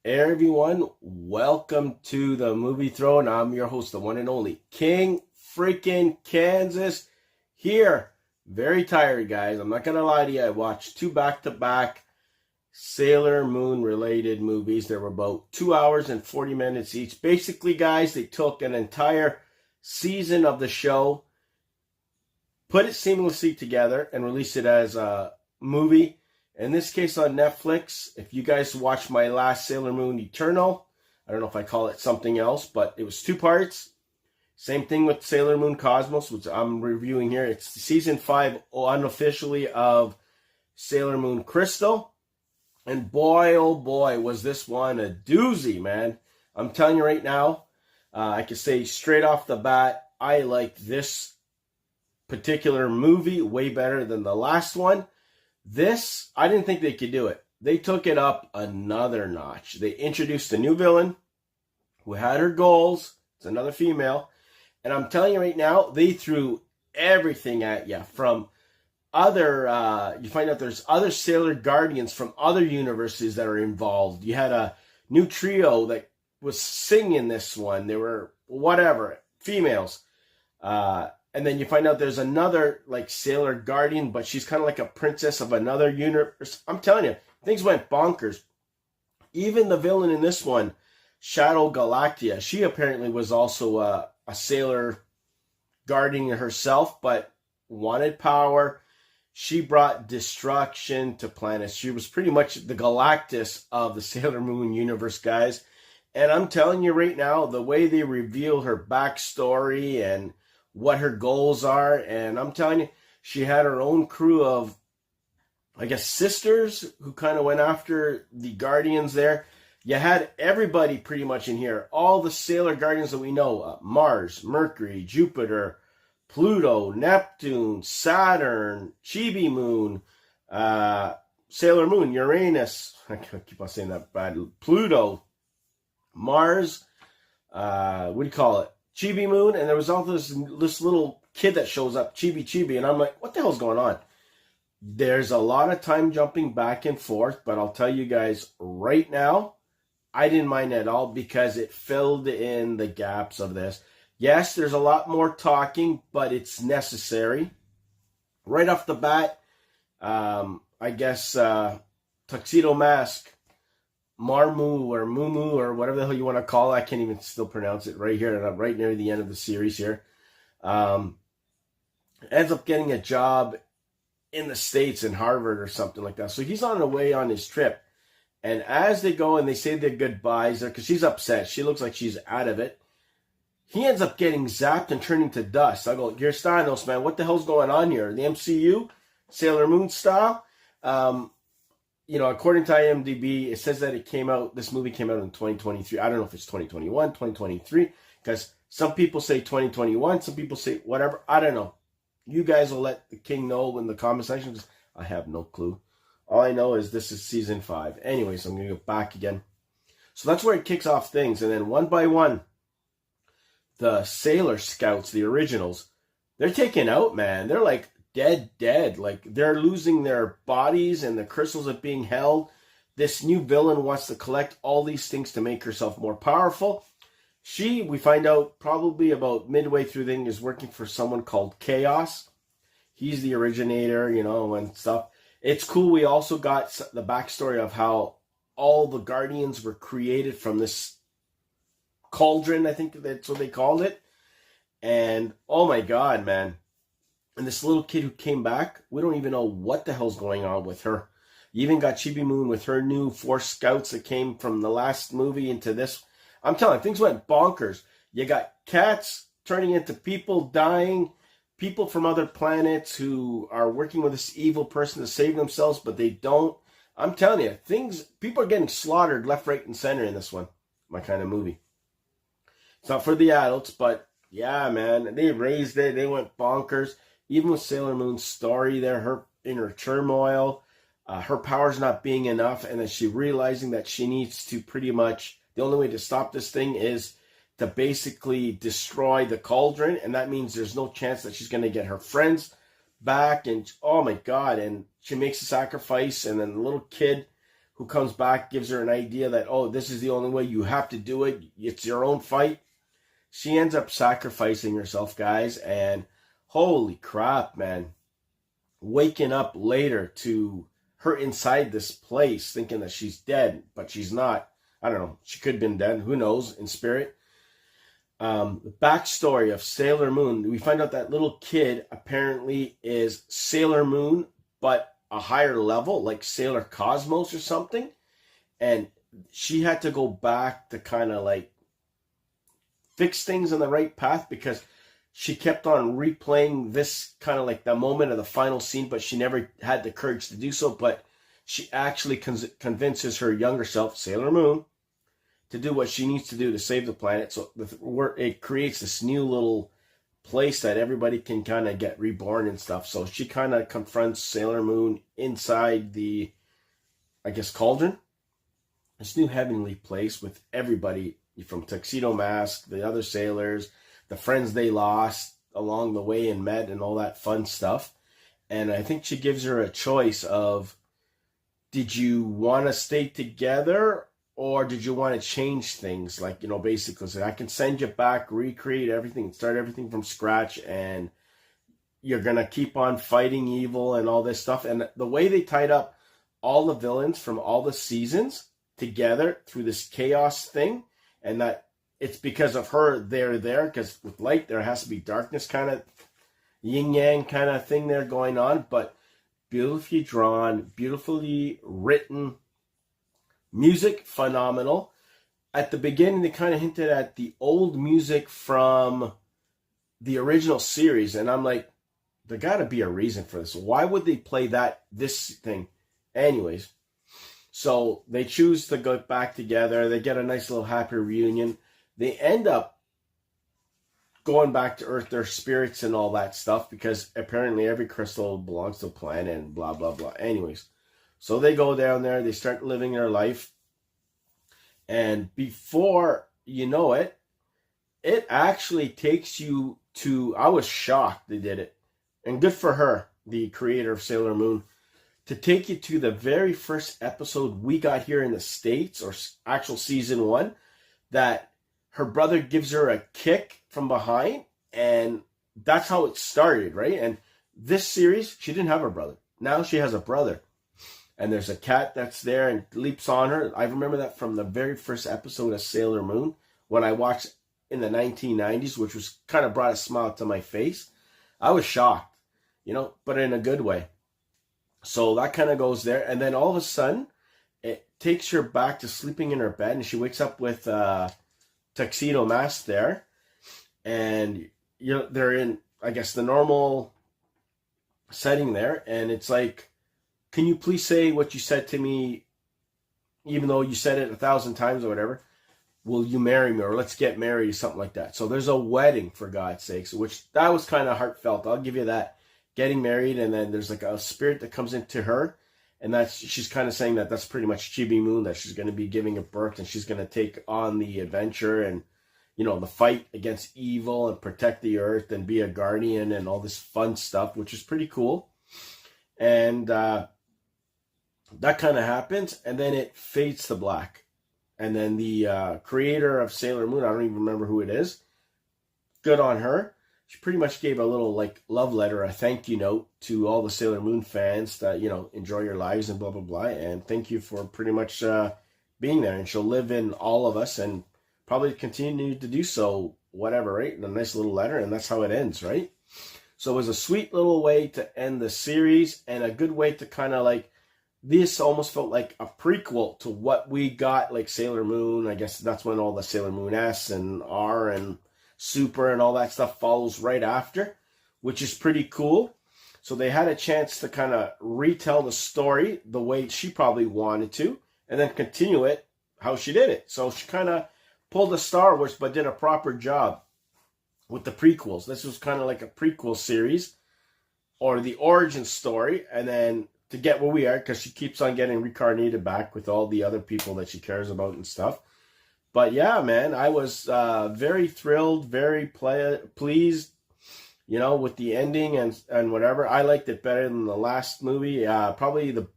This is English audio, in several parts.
Hey everyone, welcome to the Movie Throne. I'm your host, the one and only King freaking Kansas here. Very tired, guys. I'm not gonna lie to you. I watched two back-to-back Sailor Moon related movies. They were about 2 hours and 40 minutes each. Basically, guys, they took an entire season of the show, put it seamlessly together, and released it as a movie. In this case on Netflix. If you guys watched my last Sailor Moon Eternal, I don't know if I call it something else, but it was two parts. Same thing with Sailor Moon Cosmos, which I'm reviewing here. It's season 5 unofficially of Sailor Moon Crystal. And boy, oh boy, was this one a doozy, man. I'm telling you right now, I can say straight off the bat, I like this particular movie way better than the last one. This, I didn't think they could do it. They took it up another notch. They introduced a new villain who had her goals. It's another female. And I'm telling you right now, they threw everything at you from other, you find out there's other Sailor Guardians from other universes that are involved. You had a new trio that was singing this one. They were, whatever, females. And then you find out there's another like Sailor Guardian, but she's kind of like a princess of another universe. I'm telling you, things went bonkers. Even the villain in this one, Shadow Galactia, she apparently was also a Sailor Guardian herself, but wanted power. She brought destruction to planets. She was pretty much the Galactus of the Sailor Moon universe, guys. And I'm telling you right now, the way they reveal her backstory and what her goals are, and I'm telling you, she had her own crew of, I guess, sisters who kind of went after the Guardians there. You had everybody pretty much in here. All the Sailor Guardians that we know, Mars, Mercury, Jupiter, Pluto, Neptune, Saturn, Chibi Moon, Sailor Moon, Uranus, I keep on saying that bad, Pluto, Mars, what do you call it? Chibi Moon, and there was also this little kid that shows up, Chibi, and I'm like, what the hell's going on? There's a lot of time jumping back and forth, but I'll tell you guys right now, I didn't mind at all because it filled in the gaps of this. Yes, there's a lot more talking, but it's necessary. Right off the bat, I guess Tuxedo Mask, Marmu or Mumu or whatever the hell you want to call it. I can't even still pronounce it right here, right near the end of the series here. Ends up getting a job in the States in Harvard or something like that. So he's on the way on his trip. And as they go and they say their goodbyes there, because she's upset. She looks like she's out of it. He ends up getting zapped and turning to dust. I go, you're Stanos, man. What the hell's going on here? The MCU? Sailor Moon style? You know, according to IMDb, it says that this movie came out in 2023. I don't know if it's 2021, 2023, because some people say 2021, some people say whatever. I don't know. You guys will let the king know in the comment section, because I have no clue. All I know is this is season 5. Anyways, I'm going to go back again. So that's where it kicks off things. And then one by one, the Sailor Scouts, the originals, they're taken out, man. They're like dead. Like, they're losing their bodies and the crystals are being held. This new villain wants to collect all these things to make herself more powerful. She, we find out probably about midway through the thing, is working for someone called Chaos. He's the originator, you know, and stuff. It's cool. We also got the backstory of how all the Guardians were created from this cauldron, I think that's what they called it. And oh my god, man. And this little kid who came back, we don't even know what the hell's going on with her. You even got Chibi Moon with her new 4 scouts that came from the last movie into this. I'm telling you, things went bonkers. You got cats turning into people, dying, people from other planets who are working with this evil person to save themselves, but they don't. I'm telling you, people are getting slaughtered left, right, and center in this one. My kind of movie. It's not for the adults, but yeah, man, they raised it. They went bonkers. Even with Sailor Moon's story there, her inner turmoil, her powers not being enough, and then she realizing that she needs to pretty much, the only way to stop this thing is to basically destroy the cauldron, and that means there's no chance that she's going to get her friends back, and oh my god, and she makes a sacrifice, and then the little kid who comes back, gives her an idea that, oh, this is the only way, you have to do it, it's your own fight. She ends up sacrificing herself, guys, and holy crap, man. Waking up later to her inside this place thinking that she's dead, but she's not. I don't know. She could have been dead. Who knows? In spirit. The backstory of Sailor Moon. We find out that little kid apparently is Sailor Moon, but a higher level, like Sailor Cosmos or something. And she had to go back to kind of like fix things on the right path because she kept on replaying this kind of like the moment of the final scene, but she never had the courage to do so. But she actually convinces her younger self, Sailor Moon, to do what she needs to do to save the planet. So it creates this new little place that everybody can kind of get reborn and stuff. So she kind of confronts Sailor Moon inside the, I guess, cauldron. This new heavenly place with everybody from Tuxedo Mask, the other sailors, the friends they lost along the way and met and all that fun stuff. And I think she gives her a choice of, did you want to stay together or did you want to change things? Like, basically say, I can send you back, recreate everything, start everything from scratch, and you're going to keep on fighting evil and all this stuff. And the way they tied up all the villains from all the seasons together through this chaos thing, and that it's because of her they're there, because with light there has to be darkness, kind of yin-yang kind of thing there going on, but beautifully drawn, beautifully written, music phenomenal. At the beginning they kind of hinted at the old music from the original series, and I'm like, there got to be a reason for this. Why would they play this thing? Anyways, so they choose to go back together. They get a nice little happy reunion. They end up going back to Earth, their spirits and all that stuff, because apparently every crystal belongs to a planet and blah, blah, blah. Anyways, so they go down there. They start living their life. And before you know it, it actually takes you to, I was shocked they did it. And good for her, the creator of Sailor Moon, to take you to the very first episode we got here in the States, or actual season 1, that her brother gives her a kick from behind, and that's how it started, right? And this series, she didn't have a brother. Now she has a brother. And there's a cat that's there and leaps on her. I remember that from the very first episode of Sailor Moon, when I watched in the 1990s, which was kind of brought a smile to my face. I was shocked, but in a good way. So that kind of goes there. And then all of a sudden, it takes her back to sleeping in her bed, and she wakes up with Tuxedo Mask there. And they're in, I guess, the normal setting there. And it's like, can you please say what you said to me, even though you said it 1,000 times or whatever? Will you marry me, or let's get married, or something like that. So there's a wedding, for God's sakes, which that was kind of heartfelt. I'll give you that. Getting married, and then there's like a spirit that comes into her, and she's kind of saying that that's pretty much Chibi Moon, that she's going to be giving a birth, and she's going to take on the adventure and, the fight against evil and protect the earth and be a guardian and all this fun stuff, which is pretty cool. And that kind of happens, and then it fades to black. And then the creator of Sailor Moon, I don't even remember who it is, good on her. She pretty much gave a little love letter, a thank you note to all the Sailor Moon fans that, enjoy your lives and blah, blah, blah. And thank you for pretty much being there. And she'll live in all of us and probably continue to do so, whatever, right? And a nice little letter, and that's how it ends, right? So it was a sweet little way to end the series, and a good way to kind of this almost felt like a prequel to what we got, like Sailor Moon. I guess that's when all the Sailor Moon S and R and Super and all that stuff follows right after, which is pretty cool. So they had a chance to kind of retell the story the way she probably wanted to, and then continue it how she did it. So she kind of pulled a Star Wars, but did a proper job with the prequels. This was kind of like a prequel series, or the origin story, and then to get where we are, because she keeps on getting reincarnated back with all the other people that she cares about and stuff. But yeah, man, I was very thrilled, very pleased, with the ending and whatever. I liked it better than the last movie. Probably the,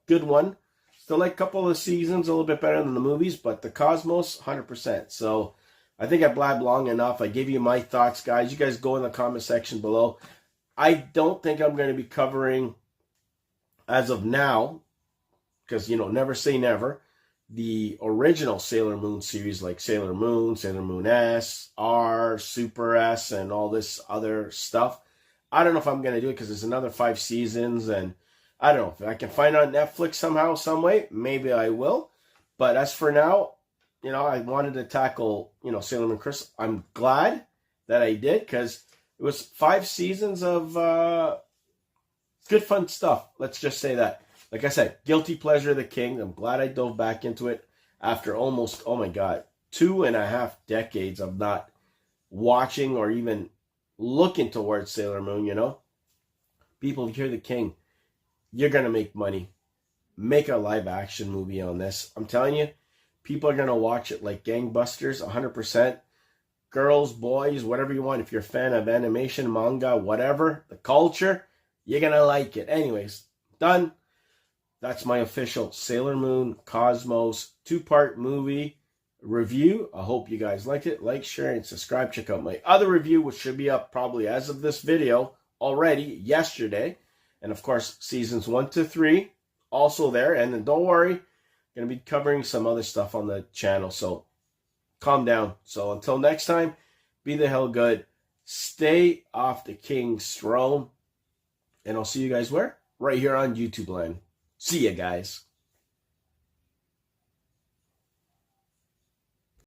good one. Still like a couple of seasons, a little bit better than the movies, but the Cosmos, 100%. So I think I blabbed long enough. I gave you my thoughts, guys. You guys go in the comment section below. I don't think I'm going to be covering, as of now, because, never say never, the original Sailor Moon series, like Sailor Moon S, R, Super S, and all this other stuff. I don't know if I'm going to do it because there's another 5 seasons, and I don't know. If I can find it on Netflix somehow, some way, maybe I will. But as for now, I wanted to tackle, Sailor Moon Crystal. I'm glad that I did, because it was 5 seasons of good fun stuff. Let's just say that. Like I said, guilty pleasure of the king. I'm glad I dove back into it after almost, oh my God, 2.5 decades of not watching or even looking towards Sailor Moon, People, if you're the king, you're going to make money. Make a live action movie on this. I'm telling you, people are going to watch it like gangbusters, 100%. Girls, boys, whatever you want. If you're a fan of animation, manga, whatever, the culture, you're going to like it. Anyways, done. That's my official Sailor Moon Cosmos 2-part movie review. I hope you guys liked it. Like, share, and subscribe. Check out my other review, which should be up probably as of this video already yesterday. And of course, seasons 1 to 3 also there. And then don't worry, going to be covering some other stuff on the channel. So calm down. So until next time, be the hell good. Stay off the king's throne. And I'll see you guys where? Right here on YouTube land. See ya, guys.